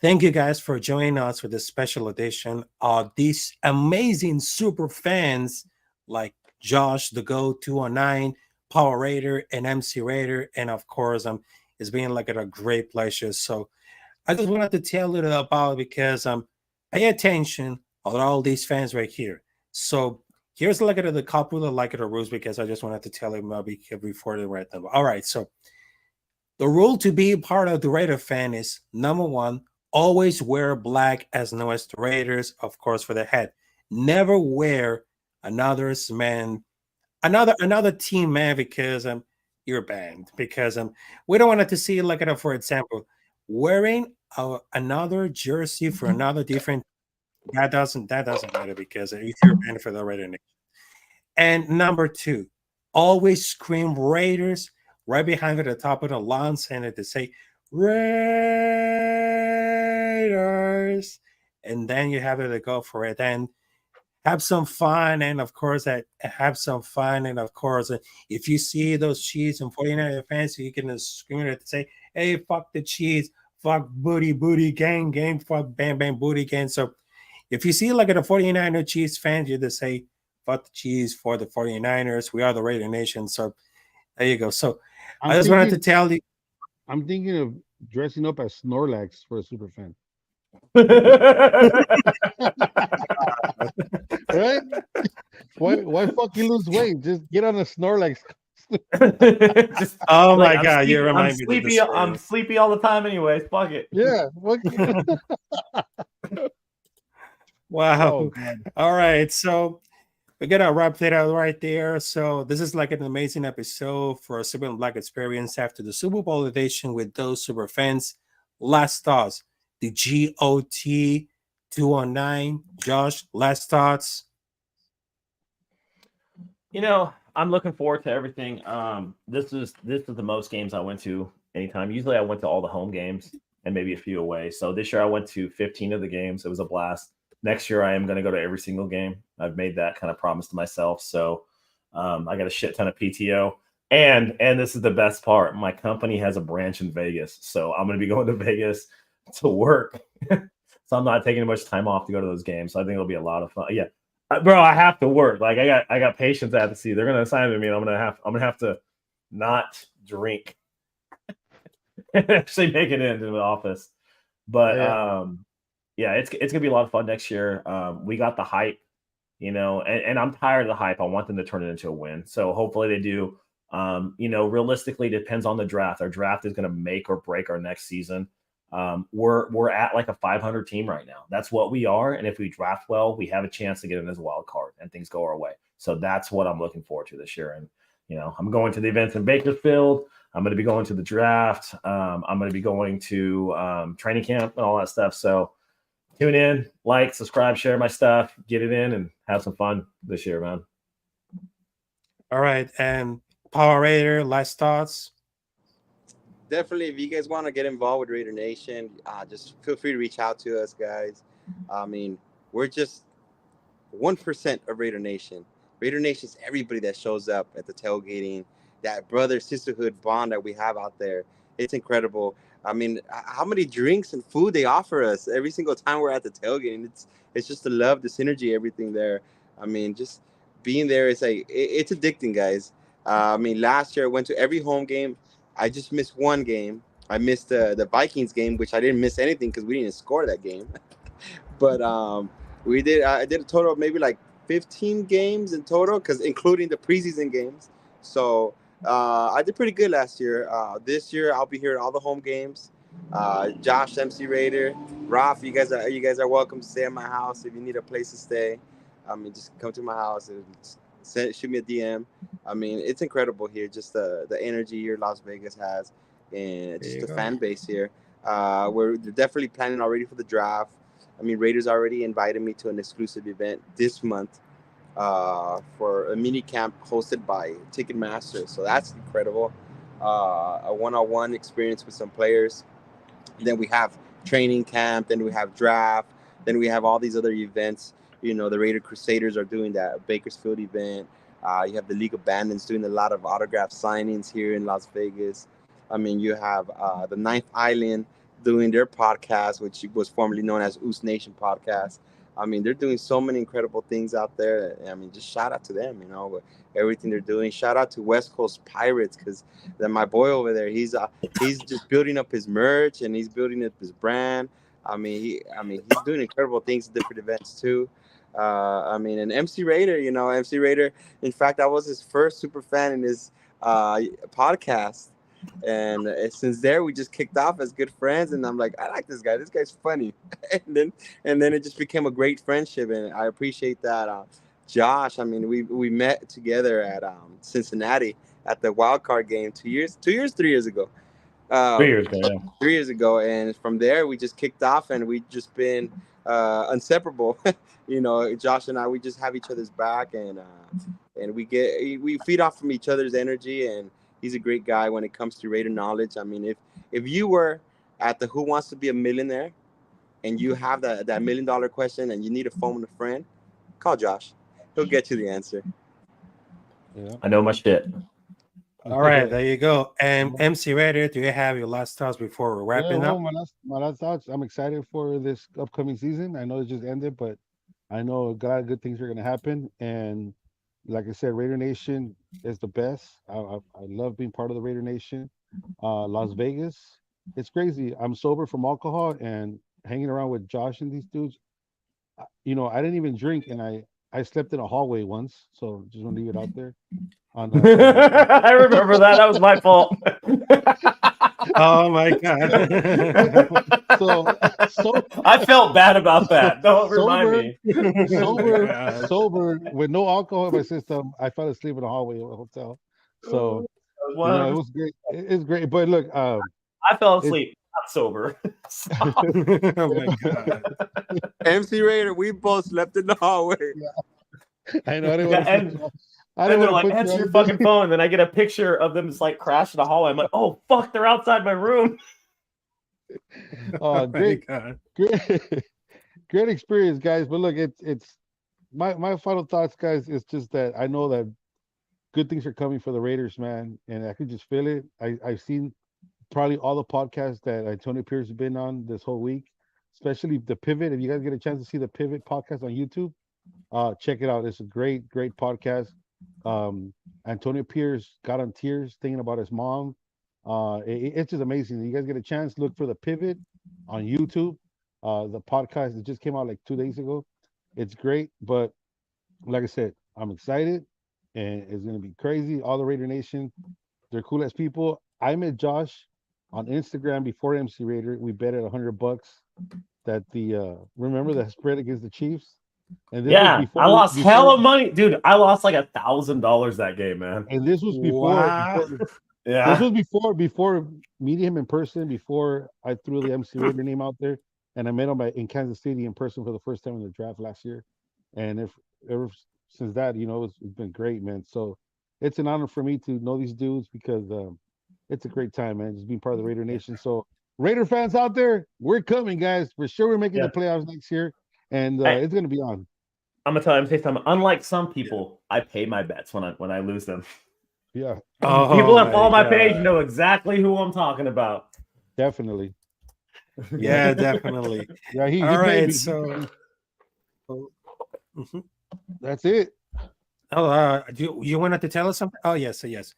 thank you guys for joining us for this special edition of these amazing super fans like Josh, the Go 209, Power Raider, and MC Raider. And of course, it's been like a great pleasure. So I just wanted to tell you about it because pay attention on all these fans right here. So here's like the couple of the rules because I just wanted to tell him before they write them. All right, so the rule to be part of the Raider fan is number 1, always wear black as known as the Raiders, of course, for the head. Never wear another team man because you're banned. Because we don't want it to see for example, wearing another jersey for another different. That doesn't matter because if you're banned for the Raider Nation. And number 2, always scream Raiders right behind at the top of the lawn center to say Raiders, and then you have to go for it and have some fun. And of course, if you see those Chiefs and 49er fans, you can scream it to say, "Hey, fuck the Chiefs, fuck booty gang, fuck bang booty gang." So if you see the 49er Chiefs fans, you just say, "Fuck the Chiefs for the 49ers. We are the Raider Nation." So there you go. So I just wanted to tell you.
I'm thinking of dressing up as Snorlax for a super fan. Right? Why fucking lose weight? Just get on a Snorlax.
Oh my God, you remind me.
I'm sleepy all the time anyways. Fuck it.
Yeah.
Wow. All right. So we're gonna wrap that out right there. So this is an amazing episode for a Super Black experience after the Super Bowl edition with those super fans. Last thoughts. The GOT 219. Josh, last thoughts.
I'm looking forward to everything. This is the most games I went to anytime. Usually I went to all the home games and maybe a few away. So this year I went to 15 of the games. It was a blast. Next year I am going to go to every single game. I've made that kind of promise to myself. So I got a shit ton of PTO. And this is the best part. My company has a branch in Vegas. So I'm going to be going to Vegas to work. So I'm not taking much time off to go to those games. So I think it'll be a lot of fun. Yeah. Bro, I have to work. Like I got patients I have to see. They're gonna assign to me, and I'm gonna have to not drink and actually make it into the office. But yeah, it's gonna be a lot of fun next year. We got the hype, and I'm tired of the hype. I want them to turn it into a win. So hopefully they do. Realistically, it depends on the draft. Our draft is gonna make or break our next season. We're at like a 500 team right now. That's what we are. And if we draft well, we have a chance to get in as a wild card and things go our way. So that's what I'm looking forward to this year. And, I'm going to the events in Bakersfield. I'm going to be going to the draft. I'm going to be going to training camp and all that stuff. So tune in, like, subscribe, share my stuff, get it in and have some fun this year, man.
All right. And Power Raider, last thoughts?
Definitely, if you guys want to get involved with Raider Nation, just feel free to reach out to us, guys. I mean, we're just 1% of Raider Nation. Raider Nation is everybody that shows up at the tailgating, that brother sisterhood bond that we have out there. It's incredible. I mean, how many drinks and food they offer us every single time we're at the tailgating. It's just the love, the synergy, everything there. I mean, just being there is it's addicting, guys. I mean, last year I went to every home game. I just missed one game. I missed the Vikings game, which I didn't miss anything because we didn't score that game. But I did a total of maybe like 15 games in total, because including the preseason games. So I did pretty good last year. This year I'll be here at all the home games. Josh, MC Raider, Raf, you guys are welcome to stay at my house if you need a place to stay. I mean, just come to my house and shoot me a DM. I mean, it's incredible here. Just the energy here Las Vegas has, and just the fan base here. We're definitely planning already for the draft. I mean, Raiders already invited me to an exclusive event this month for a mini camp hosted by Ticketmaster. So that's incredible. A one-on-one experience with some players. Then we have training camp. Then we have draft. Then we have all these other events. The Raider Crusaders are doing that Bakersfield event. You have the League of Bandits doing a lot of autograph signings here in Las Vegas. I mean, you have the Ninth Island doing their podcast, which was formerly known as Oos Nation Podcast. I mean, they're doing so many incredible things out there. I mean, just shout out to them, with everything they're doing. Shout out to West Coast Pirates, because then my boy over there, he's just building up his merch and he's building up his brand. I mean, he's doing incredible things at different events too. I mean, and MC Raider, MC Raider. In fact, I was his first super fan in his podcast, and since there we just kicked off as good friends. And I'm like, I like this guy. This guy's funny. and then it just became a great friendship, and I appreciate that. Josh, I mean, we met together at Cincinnati at the wild card game 3 years ago.
3 years ago, yeah.
3 years ago, and from there we just kicked off, and we just been inseparable. Josh and I, we just have each other's back, and we feed off from each other's energy, and he's a great guy when it comes to Raider knowledge. I mean, if you were at the Who Wants to Be a Millionaire and you have that $1 million question and you need a phone with a friend, call Josh. He'll get you the answer.
Yeah.
I know my shit.
All right, there you go. And MC Raider, do you have your last thoughts before we're wrapping up?
My last thoughts. I'm excited for this upcoming season. I know it just ended, but I know a lot of good things are going to happen. And like I said, Raider Nation is the best. I love being part of the Raider Nation. Las Vegas, it's crazy. I'm sober from alcohol and hanging around with Josh and these dudes. I didn't even drink, and I slept in a hallway once. So just want to leave it out there.
I remember that. That was my fault.
Oh my god!
so
I felt bad about that. Don't remind me.
Sober with no alcohol in my system. I fell asleep in a hallway of a hotel. So it was great. It's great. But look,
I fell asleep. Not sober.
Oh my god!
MC Raider, we both slept in the hallway.
Yeah. I know. I didn't want to I
And
didn't
they're
want to
like,
put you
answer
on
your
the
fucking phone. And then I get a picture of them just like crashing the hallway. I'm like, oh fuck, they're outside my room.
Oh my
Great,
God.
great, great experience, guys. But look, it's my final thoughts, guys. Is just that I know that good things are coming for the Raiders, man, and I can just feel it. I've seen probably all the podcasts that Antonio Pierce has been on this whole week, especially the Pivot. If you guys get a chance to see the Pivot podcast on YouTube, check it out. It's a great, great podcast. Um, Antonio Pierce got on tears thinking about his mom. It's just amazing. You guys get a chance, look for the Pivot on YouTube. The podcast it just came out like 2 days ago. It's great, but like I said, I'm excited, and it's gonna be crazy. All the Raider Nation, they're cool as people. I met Josh on Instagram before MC Raider. We bet at $100 that the remember the spread against the Chiefs, and this was
Yeah,
before
I lost
before
hella money, dude. I lost like $1,000 that game, man.
and this was
Wow.
this
Yeah,
was before meeting him in person, before I threw the MC Raider name out there, and I met him in Kansas City in person for the first time in the draft last year, and if ever since that, it's been great, man. So it's an honor for me to know these dudes because it's a great time, man. Just being part of the Raider Nation. So Raider fans out there, we're coming, guys. For sure, we're making
yeah.
the playoffs next year, and
Hey,
it's gonna be on.
I'm gonna tell you, say something. Unlike some people, I pay my bets when I lose them.
Yeah,
People
Oh
that follow
my
my page
God.
know exactly who I'm talking about.
definitely.
Yeah, definitely.
Yeah, he
All
paid
right.
me.
So, Mhm.
That's it.
Oh, you wanted to tell us something? Oh, yes. So yes.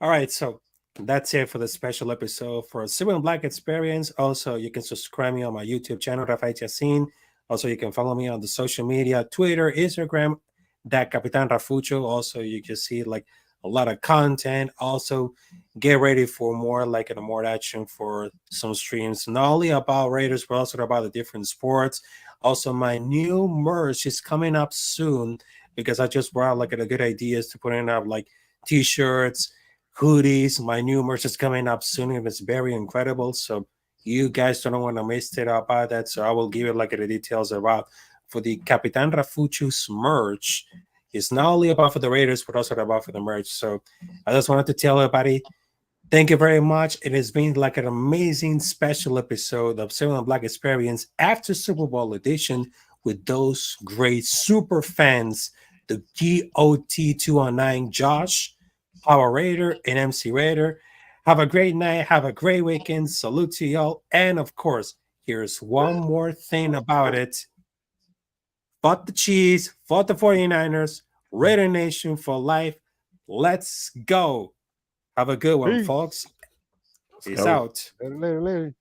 All right. So that's it for the special episode for Silver and Black Experience. Also, you can subscribe me on my YouTube channel, Rafael Yacine. Also, you can follow me on the social media, Twitter, Instagram, that Capitán Rafucho. Also, you can see like a lot of content. Also, get ready for more like and more action for some streams, not only about Raiders, but also about the different sports. Also, my new merch is coming up soon because I just brought like a good ideas to put in up like t-shirts, hoodies. My new merch is coming up soon and it's very incredible. So you guys don't want to miss it about that. So I will give you like the details about for the Capitan Rafucho's merch. It's not only about for the Raiders, but also about for the merch. So I just wanted to tell everybody, thank you very much. It has been like an amazing special episode of Silver and Black Experience after Super Bowl edition with those great super fans, the GOT219, Josh, Power Raider, and MC Raider. Have a great night. Have a great weekend. Salute to y'all. And of course, here's one more thing about it. Fought the Chiefs, fought the 49ers, Raider Nation for life. Let's go. Have a good one,
Peace.
folks.
Let's
Peace
go.
out.
Later, later, later.